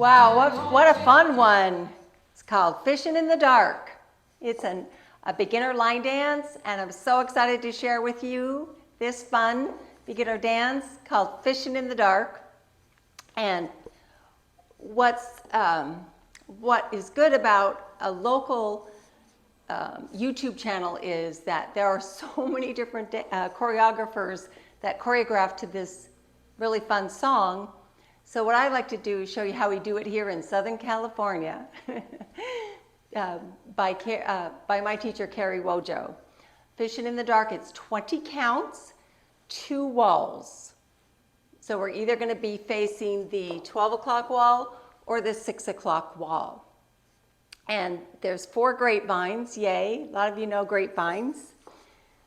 Wow, what a fun one. It's called Fishing in the Dark. It's a beginner line dance, and I'm so excited to share with you this fun beginner dance called Fishing in the Dark. And what is good about a local YouTube channel is that there are so many different choreographers that choreograph to this really fun song. So what I like to do is show you how we do it here in Southern California by my teacher, Carrie Wojo. Fishing in the Dark, it's 20 counts, 2 walls. So we're either going to be facing the 12 o'clock wall or the 6 o'clock wall. And there's 4 grapevines, yay, a lot of you know grapevines.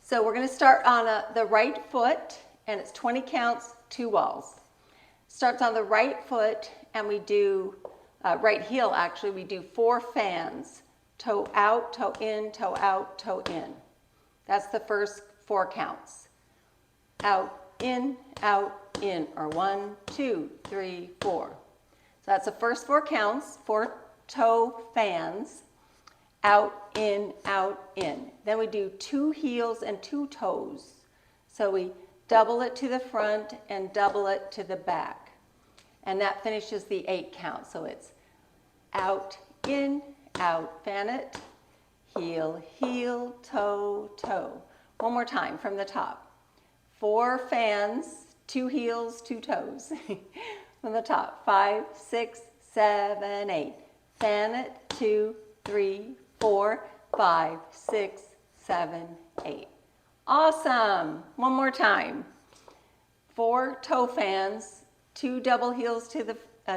So we're going to start on the right foot, and it's 20 counts, 2 walls. Starts on the right foot, and we do, right heel actually, we do 4 fans. Toe out, toe in, toe out, toe in. That's the first 4 counts. Out, in, or 1, 2, 3, 4. So that's the first 4 counts, 4 toe fans. Out, in, in. Then we do 2 heels and 2 toes. So we double it to the front and double it to the back. And that finishes the 8 count. So it's out, in, out, fan it, heel, heel, toe, toe. One more time from the top. 4 fans, 2 heels, 2 toes. From the top, 5, 6, 7, 8. Fan it, 2, 3, 4, 5, 6, 7, 8. Awesome. One more time. 4 toe fans, 2 double heels to the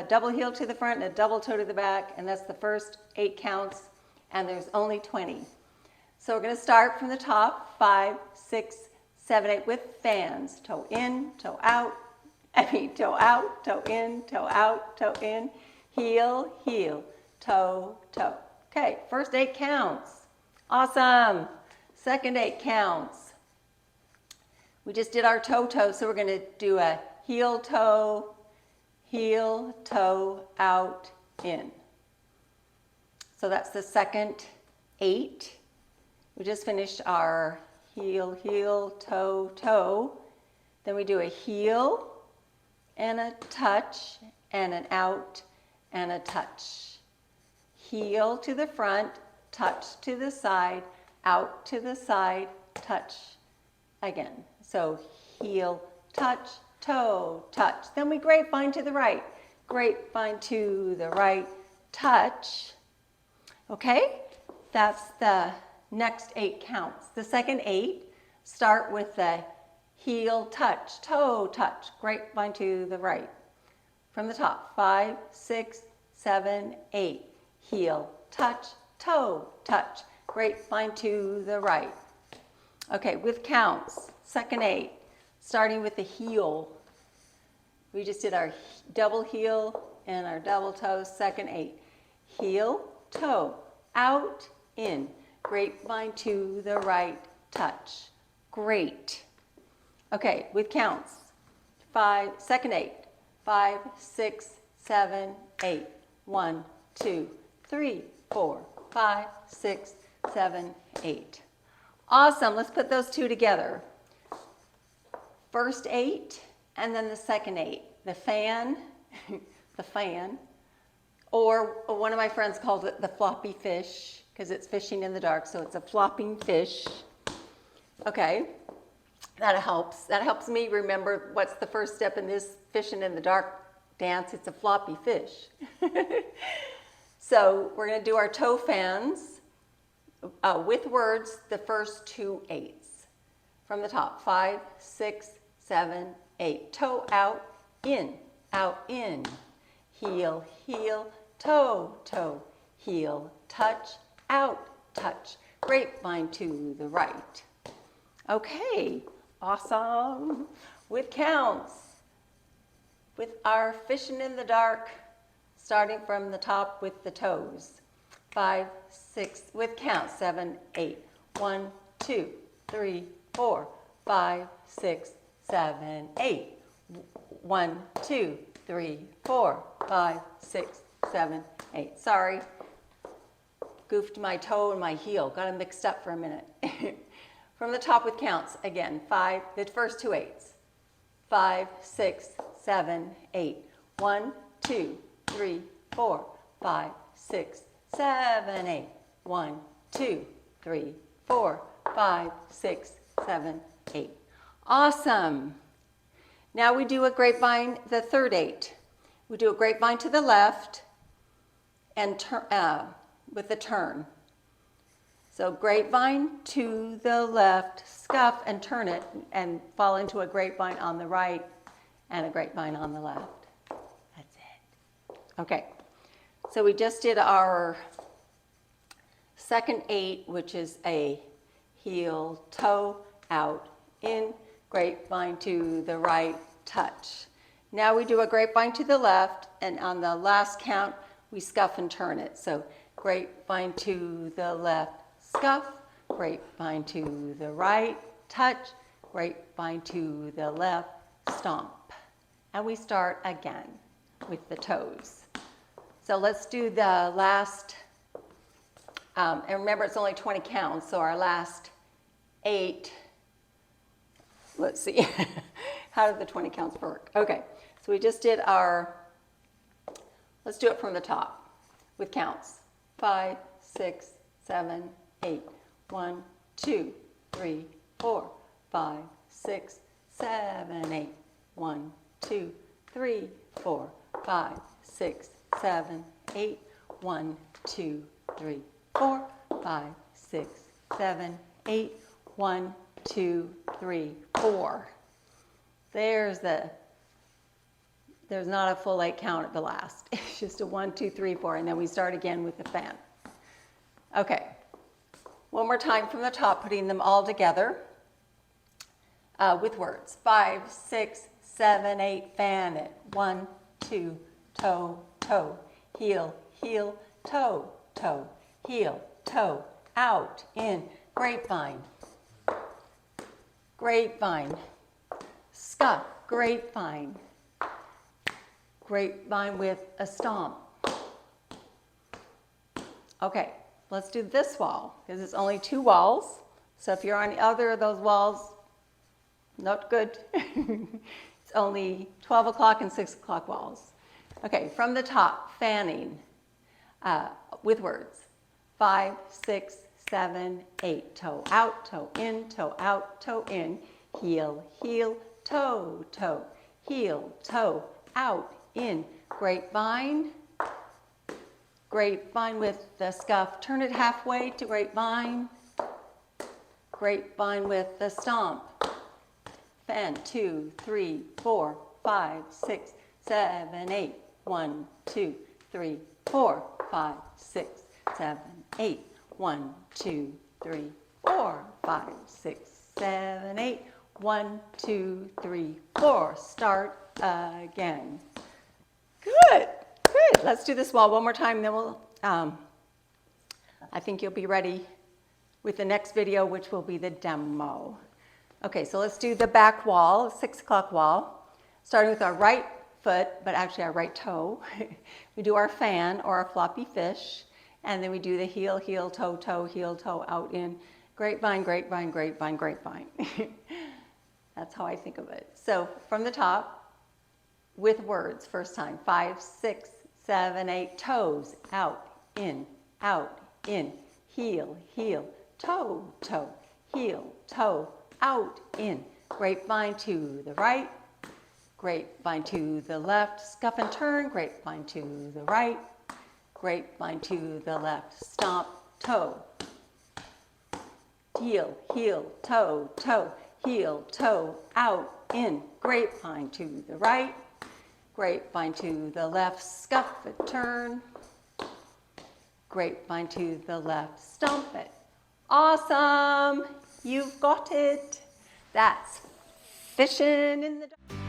double heel to the front and a double toe to the back, and that's the first 8 counts, and there's only 20. So we're going to start from the top, 5, 6, 7, 8 with fans. Toe in, toe out, toe out, toe in, toe out, toe in, heel, heel, toe, toe. Okay, first 8 counts. Awesome. Second 8 counts. We just did our toe, toe, so we're going to do a heel, toe, out, in. So that's the second 8. We just finished our heel, heel, toe, toe. Then we do a heel and a touch and an out and a touch. Heel to the front, touch to the side, out to the side, touch again. So heel, touch, toe, touch. Then we grapevine to the right, grapevine to the right, touch. Okay, that's the next 8 counts. The second 8 start with the heel, touch, toe, touch, grapevine to the right. From the top, 5, 6, 7, 8. Heel, touch, toe, touch, grapevine to the right. Okay, with counts, second 8, starting with the heel. We just did our double heel and our double toe, second 8. Heel, toe, out, in, grapevine to the right, touch. Great. Okay, with counts, second 8, 5, 6, 7, 8. 1, 2, 3, 4, 5, 6, 7, 8. Awesome, let's put those 2 together. First 8 and then the second 8. The fan, the fan, or one of my friends called it the floppy fish because it's fishing in the dark, so it's a flopping fish. Okay, that helps. That helps me remember what's the first step in this fishing in the dark dance. It's a floppy fish. So we're going to do our toe fans with words, the first 2 8s. From the top, 5, 6, 7, 8. Toe out, in, heel, heel, toe, toe, heel, touch, out, touch, grapevine to the right. Okay, awesome. With counts, with our fishing in the dark, starting from the top with the toes. 5, 6, with counts, 7, 8. 1, 2, 3, 4, 5, 6, 7, 8. 1, 2, 3, 4, 5, 6, 7, 8. Sorry, goofed my toe and my heel. Got them mixed up for a minute. From the top with counts, again, 5, the first 2 8s. 5, 6, 7, 8. 1, 2, 3, 4, 5, 6, 7, 8. 1, 2, 3, 4, 5, 6, 7, 8. Awesome. Now we do a grapevine, the third 8. We do a grapevine to the left and with a turn. So grapevine to the left, scuff and turn it and fall into a grapevine on the right and a grapevine on the left. That's it. Okay, so we just did our second 8, which is a heel, toe, out, in, grapevine to the right, touch. Now we do a grapevine to the left, and on the last count, we scuff and turn it. So grapevine to the left, scuff, grapevine to the right, touch, grapevine to the left, stomp. And we start again with the toes. So let's do the last, and remember it's only 20 counts, so our last 8, let's see, how did the 20 counts work? Okay, so we just did our, let's do it from the top with counts. 5, 6, 7, 8. 1, 2, 3, 4, 5, 6, 7, 8. 1, 2, 3, 4, 5, 6, 7, 8. 1, 2, 3, 4, 5, 6, 7, 8. 1, 2, 3, 4. There's not a full 8 count at the last. It's just a 1, 2, 3, 4, and then we start again with the fan. Okay, one more time from the top, putting them all together with words. 5, 6, 7, 8, fan it. 1, 2, toe, toe, heel, heel, toe, toe, heel, toe, out, in, grapevine, grapevine, scuff, grapevine, grapevine with a stomp. Okay, let's do this wall, because it's only 2 walls. So if you're on either of those walls, not good. It's only 12 o'clock and 6 o'clock walls. Okay, from the top, fanning with words. 5, 6, 7, 8. Toe out, toe in, toe out, toe in. Heel, heel, toe, toe. Heel, toe, out, in. Grapevine. Grapevine with the scuff. Turn it halfway to grapevine. Grapevine with the stomp. Fan 2, 3, 4, 5, 6, 7, 8. 1, 2, 3, 4, 5, 6, 7, 8. 1, 2, 3, 4, 5, 6, 7, 8. 1, 2, 3, 4. Start again. Good, good. Let's do this wall one more time, then we'll, I think you'll be ready with the next video, which will be the demo. Okay, so let's do the back wall, 6 o'clock wall, starting with our right foot, but actually our right toe. We do our fan or our floppy fish, and then we do the heel, heel, toe, toe, heel, toe, out, in, grapevine, grapevine, grapevine, grapevine. That's how I think of it. So from the top, with words, first time. 5, 6, 7, 8, toes, out, in, heel, heel, toe, toe, heel, toe, out, in, grapevine to the right, grapevine to the left, scuff and turn, grapevine to the right, grapevine to the left, stomp, toe, heel, heel, toe, toe, heel, toe, out, in, grapevine to the right, grapevine to the left, scuff it, turn, grapevine to the left, stomp it. Awesome! You've got it. That's fishing in the dark.